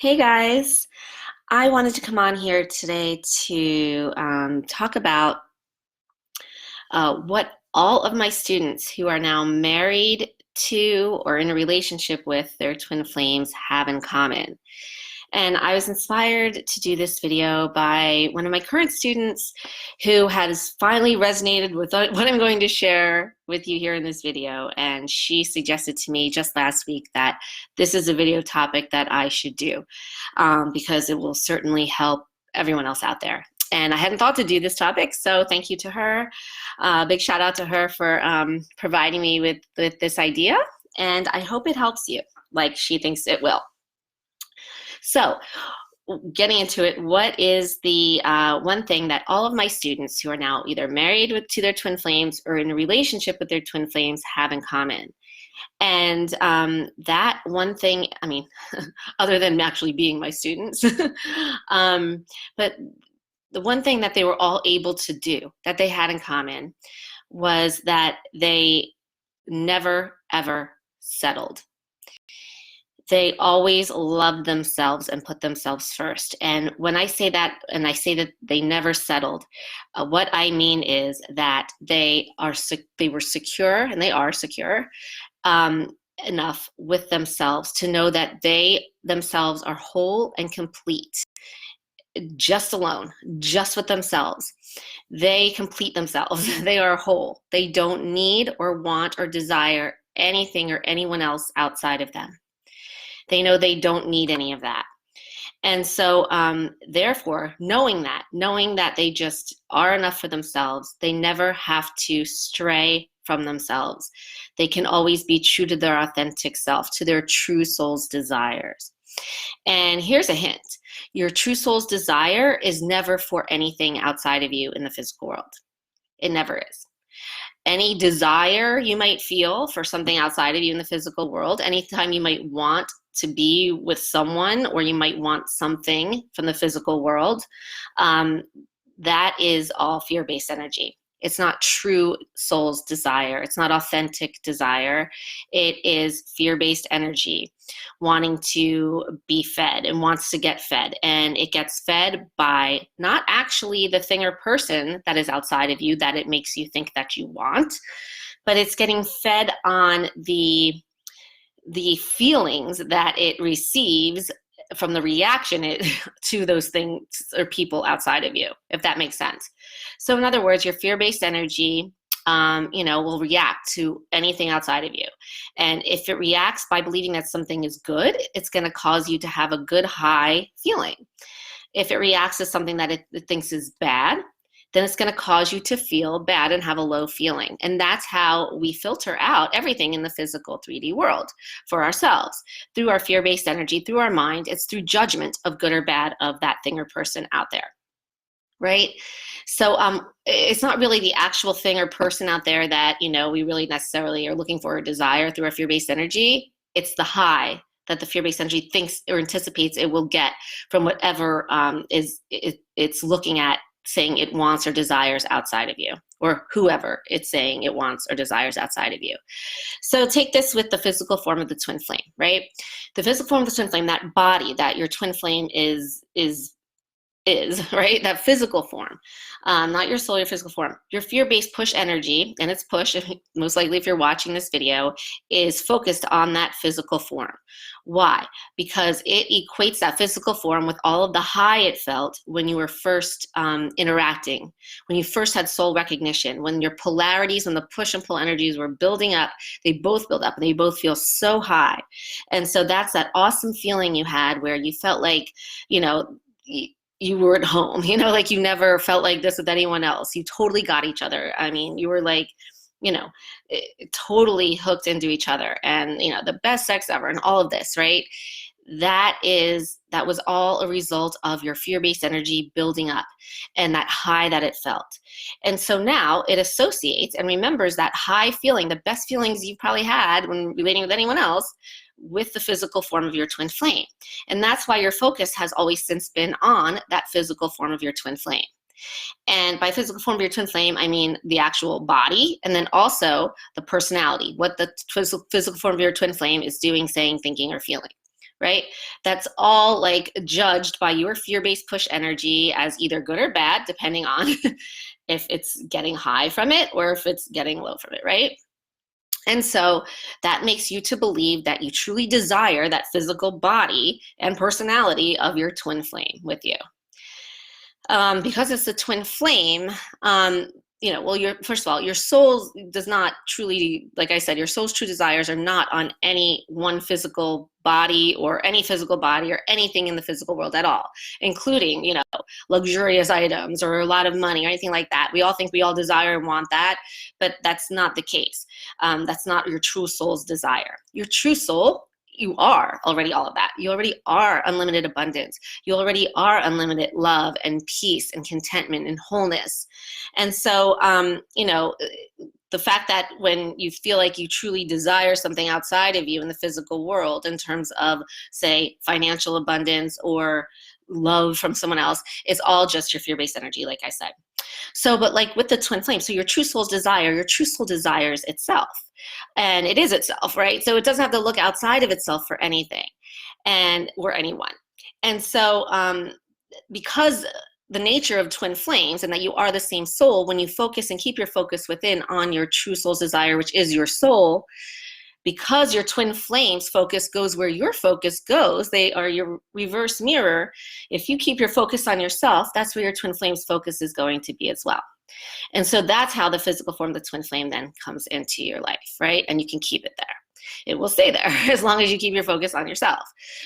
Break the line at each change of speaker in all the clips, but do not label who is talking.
Hey guys, I wanted to come on here today to talk about what all of my students who are now married to or in a relationship with their twin flames have in common. And I was inspired to do this video by one of my current students who has finally resonated with what I'm going to share with you here in this video. And she suggested to me just last week that this is a video topic that I should do because it will certainly help everyone else out there. And I hadn't thought to do this topic, so thank you to her. Big shout out to her for providing me with this idea. And I hope it helps you like she thinks it will. So getting into it, what is the one thing that all of my students who are now either married to their twin flames or in a relationship with their twin flames have in common? And that one thing, I mean, other than actually being my students, but the one thing that they were all able to do that they had in common was that they never, ever settled. They always loved themselves and put themselves first. And when I say that, and I say that they never settled, what I mean is that they were secure, and they are secure enough with themselves to know that they themselves are whole and complete, just alone, just with themselves. They complete themselves. They are whole. They don't need or want or desire anything or anyone else outside of them. They know they don't need any of that. And so therefore, knowing that they just are enough for themselves, they never have to stray from themselves. They can always be true to their authentic self, to their true soul's desires. And here's a hint. Your true soul's desire is never for anything outside of you in the physical world. It never is. Any desire you might feel for something outside of you in the physical world, anytime you might want to be with someone or you might want something from the physical world, that is all fear-based energy. It's not true soul's desire. It's not authentic desire. It is fear-based energy wanting to be fed and wants to get fed. And it gets fed by not actually the thing or person that is outside of you that it makes you think that you want, but it's getting fed on the feelings that it receives from the reaction to those things or people outside of you, if that makes sense. So in other words, your fear-based energy, will react to anything outside of you. And if it reacts by believing that something is good, it's going to cause you to have a good high feeling. If it reacts to something that it thinks is bad, then it's going to cause you to feel bad and have a low feeling. And that's how we filter out everything in the physical 3D world for ourselves. Through our fear-based energy, through our mind, it's through judgment of good or bad of that thing or person out there, right? So it's not really the actual thing or person out there that, we really necessarily are looking for or desire through our fear-based energy. It's the high that the fear-based energy thinks or anticipates it will get from whatever it's looking at, saying it wants or desires outside of you, or whoever it's saying it wants or desires outside of you. So take this with the physical form of the twin flame, right? The physical form of the twin flame, that body that your twin flame is, right? That physical form, not your soul, your physical form. Your fear-based push energy, and its push, most likely if you're watching this video, is focused on that physical form. Why? Because it equates that physical form with all of the high it felt when you were first interacting, when you first had soul recognition, when your polarities, when the push and pull energies were building up, they both build up and they both feel so high. And so that's that awesome feeling you had where you felt like, you were at home, like you never felt like this with anyone else. You totally got each other. I mean, you were like, totally hooked into each other and, the best sex ever and all of this, right? That was all a result of your fear-based energy building up and that high that it felt. And so now it associates and remembers that high feeling, the best feelings you probably had when relating with anyone else, with the physical form of your twin flame. And that's why your focus has always since been on that physical form of your twin flame. And by physical form of your twin flame, I mean the actual body, and then also the personality, what the physical form of your twin flame is doing, saying, thinking, or feeling, right? That's all like judged by your fear-based push energy as either good or bad, depending on if it's getting high from it or if it's getting low from it, right? And so that makes you to believe that you truly desire that physical body and personality of your twin flame with you. Because it's the twin flame, well, first of all, your soul does not truly, like I said, your soul's true desires are not on any one physical body or any physical body or anything in the physical world at all, including, luxurious items or a lot of money or anything like that. We all think we all desire and want that, but that's not the case. That's not your true soul's desire. Your true soul, you are already all of that. You already are unlimited abundance. You already are unlimited love and peace and contentment and wholeness. And so, the fact that when you feel like you truly desire something outside of you in the physical world, in terms of, say, financial abundance or love from someone else, it's all just your fear-based energy, like I said. So, but like with the twin flame, so your true soul desires itself. And it is itself, right? So it doesn't have to look outside of itself for anything or anyone. And so because the nature of twin flames and that you are the same soul, when you focus and keep your focus within on your true soul's desire, which is your soul, because your twin flames focus goes where your focus goes, they are your reverse mirror. If you keep your focus on yourself, that's where your twin flames focus is going to be as well. And so that's how the physical form of the twin flame then comes into your life, right? And you can keep it there. It will stay there as long as you keep your focus on yourself,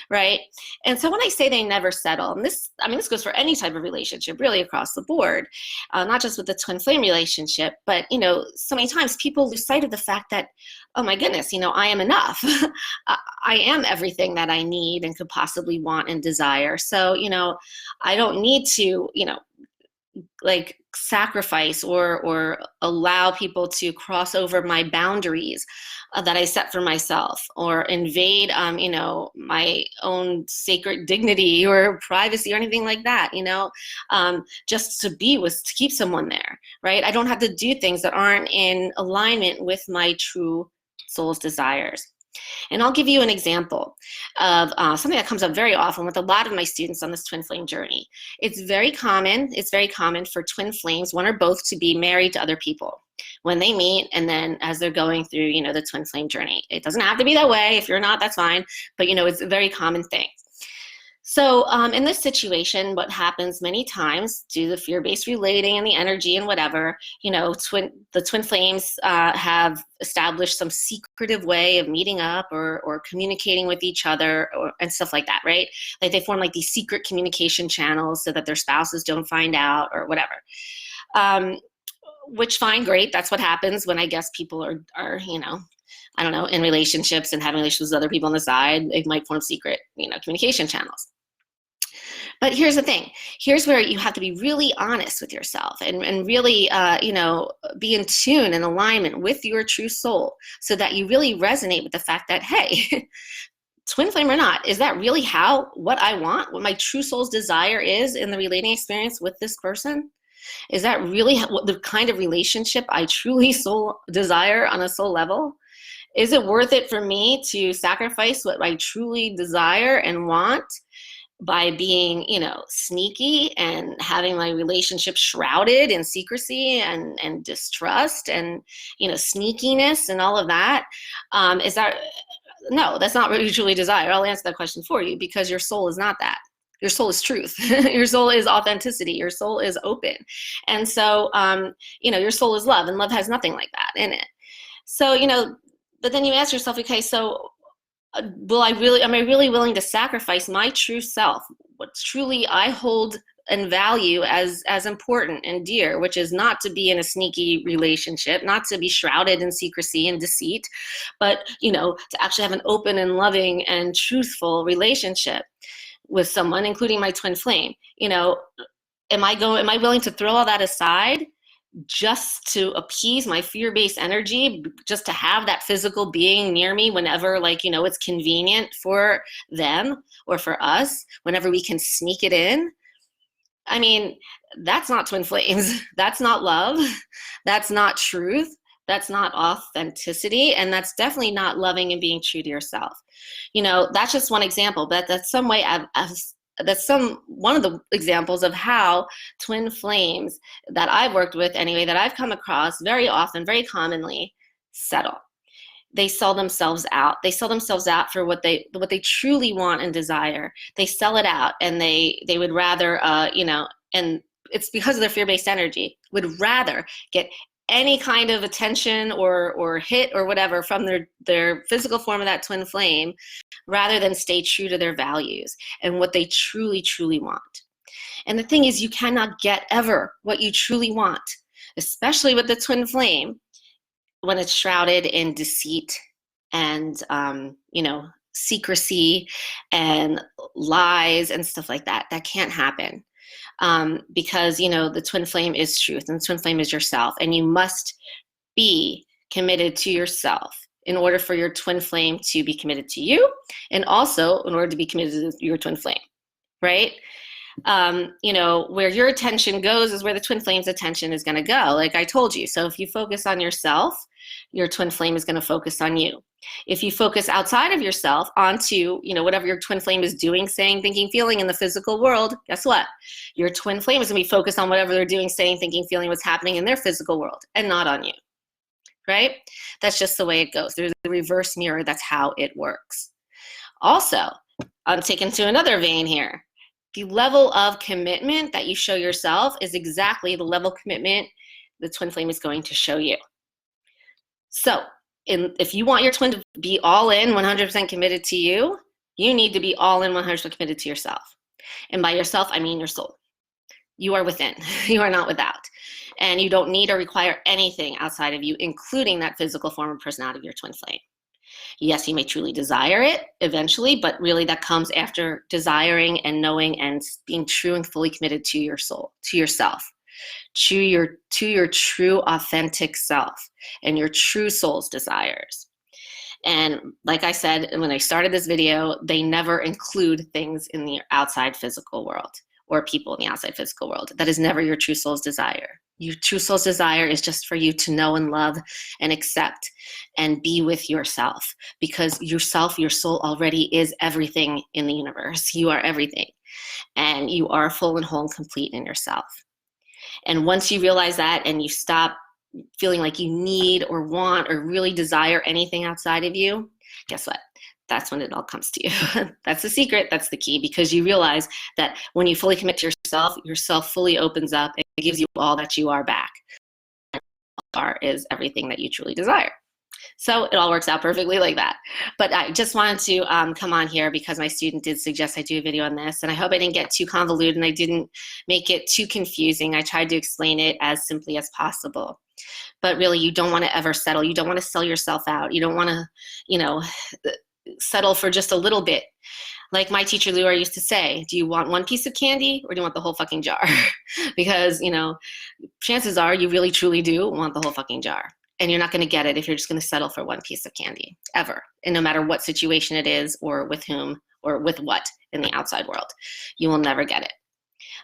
right? And so when I say they never settle, and this goes for any type of relationship, really across the board, not just with the twin flame relationship, but, so many times people lose sight of the fact that, oh my goodness, I am enough. I am everything that I need and could possibly want and desire. So, I don't need to, like sacrifice or allow people to cross over my boundaries that I set for myself, or invade, my own sacred dignity or privacy or anything like that, just to keep someone there, right? I don't have to do things that aren't in alignment with my true soul's desires. And I'll give you an example of something that comes up very often with a lot of my students on this twin flame journey. It's very common for twin flames, one or both, to be married to other people when they meet, and then as they're going through, the twin flame journey. It doesn't have to be that way. If you're not, that's fine. But, it's a very common thing. So in this situation, what happens many times due to the fear-based relating and the energy and whatever, the twin flames have established some secretive way of meeting up or communicating with each other and stuff like that, right? Like they form like these secret communication channels so that their spouses don't find out or whatever. Which fine, great. That's what happens when I guess people are I don't know, in relationships and having relationships with other people on the side. They might form secret, communication channels. But here's the thing. Here's where you have to be really honest with yourself and really, be in tune and alignment with your true soul so that you really resonate with the fact that, hey, twin flame or not, is that really what I want, what my true soul's desire is in the relating experience with this person? Is that really the kind of relationship I truly soul desire on a soul level? Is it worth it for me to sacrifice what I truly desire and want by being, sneaky and having my relationship shrouded in secrecy and distrust and, sneakiness and all of that? No, that's not what you truly desire. I'll answer that question for you, because your soul is not that. Your soul is truth. Your soul is authenticity. Your soul is open. And so, your soul is love, and love has nothing like that in it. So, but then you ask yourself, okay, so am I really willing to sacrifice my true self, what truly I hold and value as important and dear, which is not to be in a sneaky relationship, not to be shrouded in secrecy and deceit, but, to actually have an open and loving and truthful relationship with someone, including my twin flame. Am I willing to throw all that aside just to appease my fear-based energy, just to have that physical being near me whenever, it's convenient for them or for us, whenever we can sneak it in? That's not twin flames. That's not love. That's not truth. That's not authenticity, and that's definitely not loving and being true to yourself. You know, that's just one example, but that's some way that's one of the examples of how twin flames that I've worked with anyway, that I've come across very often, very commonly, settle. They sell themselves out. They sell themselves out for what they truly want and desire. They sell it out, and they would rather, and it's because of their fear-based energy, would rather get any kind of attention or hit or whatever from their physical form of that twin flame, rather than stay true to their values and what they truly, truly want. And the thing is, you cannot get ever what you truly want, especially with the twin flame, when it's shrouded in deceit and, secrecy and lies and stuff like that. That can't happen. Because, the twin flame is truth, and the twin flame is yourself. And you must be committed to yourself in order for your twin flame to be committed to you, and also in order to be committed to your twin flame, right? Where your attention goes is where the twin flame's attention is going to go, like I told you. So if you focus on yourself, your twin flame is going to focus on you. If you focus outside of yourself onto, whatever your twin flame is doing, saying, thinking, feeling in the physical world, guess what? Your twin flame is going to be focused on whatever they're doing, saying, thinking, feeling, what's happening in their physical world, and not on you, right? That's just the way it goes. There's the reverse mirror. That's how it works. Also, I'm taken to another vein here. The level of commitment that you show yourself is exactly the level of commitment the twin flame is going to show you. So if you want your twin to be all in, 100% committed to you, you need to be all in, 100% committed to yourself. And by yourself, I mean your soul. You are within. You are not without. And you don't need or require anything outside of you, including that physical form of personality of your twin flame. Yes, you may truly desire it eventually, but really that comes after desiring and knowing and being true and fully committed to your soul, to yourself, to your true authentic self and your true soul's desires. And like I said, when I started this video, they never include things in the outside physical world or people in the outside physical world. That is never your true soul's desire. Your true soul's desire is just for you to know and love and accept and be with yourself, because yourself, your soul already is everything in the universe. You are everything, and you are full and whole and complete in yourself. And once you realize that and you stop feeling like you need or want or really desire anything outside of you, guess what? That's when it all comes to you. That's the secret. That's the key, because you realize that when you fully commit to yourself fully opens up and gives you all that you are back. And are is everything that you truly desire. So it all works out perfectly like that. But I just wanted to come on here because my student did suggest I do a video on this, and I hope I didn't get too convoluted and I didn't make it too confusing. I tried to explain it as simply as possible. But really, you don't want to ever settle. You don't want to sell yourself out. You don't want to, settle for just a little bit. Like my teacher Laura used to say, do you want one piece of candy or do you want the whole fucking jar? Because, chances are you really truly do want the whole fucking jar. And you're not going to get it if you're just going to settle for one piece of candy, ever. And no matter what situation it is or with whom or with what in the outside world, you will never get it.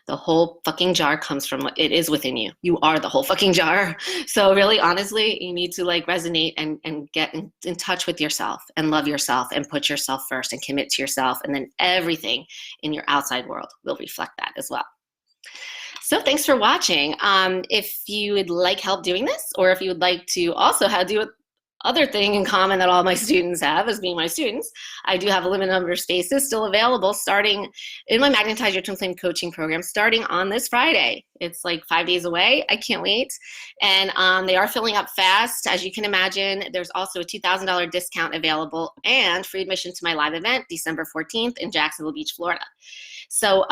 The whole fucking jar comes from what it is within you. You are the whole fucking jar. So really, honestly, you need to resonate and get in touch with yourself and love yourself and put yourself first and commit to yourself. And then everything in your outside world will reflect that as well. So thanks for watching. If you would like help doing this, or if you would like to also do it, other thing in common that all my students have as being my students, I do have a limited number of spaces still available starting in my Magnetize Your Twin Flame coaching program starting on this Friday. It's like 5 days away. I can't wait. And they are filling up fast. As you can imagine, there's also a $2,000 discount available and free admission to my live event December 14th in Jacksonville Beach, Florida. So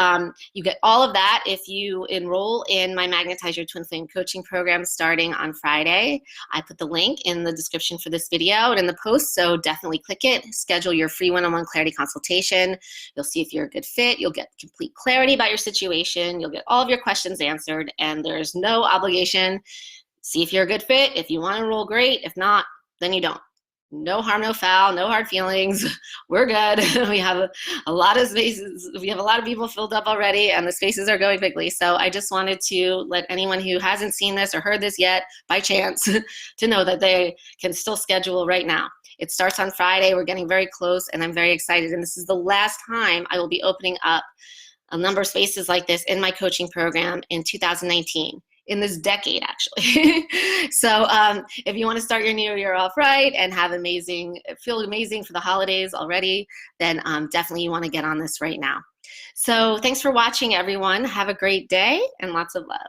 you get all of that if you enroll in my Magnetize Your Twin Flame coaching program starting on Friday. I put the link in the description for this video and in the post, so definitely click it. Schedule your free one-on-one clarity consultation. You'll see if you're a good fit. You'll get complete clarity about your situation. You'll get all of your questions answered, and there's no obligation. See if you're a good fit. If you want to enroll, great. If not, then you don't. no harm, no foul, no hard feelings. We're good. We have a lot of spaces. We have a lot of people filled up already, and the spaces are going quickly. So I just wanted to let anyone who hasn't seen this or heard this yet by chance to know that they can still schedule right now. It starts on Friday. We're getting very close, and I'm very excited. And this is the last time I will be opening up a number of spaces like this in my coaching program in 2019. In this decade, actually. So if you want to start your new year off right and have feel amazing for the holidays already, then definitely you want to get on this right now. So thanks for watching, everyone. Have a great day and lots of love.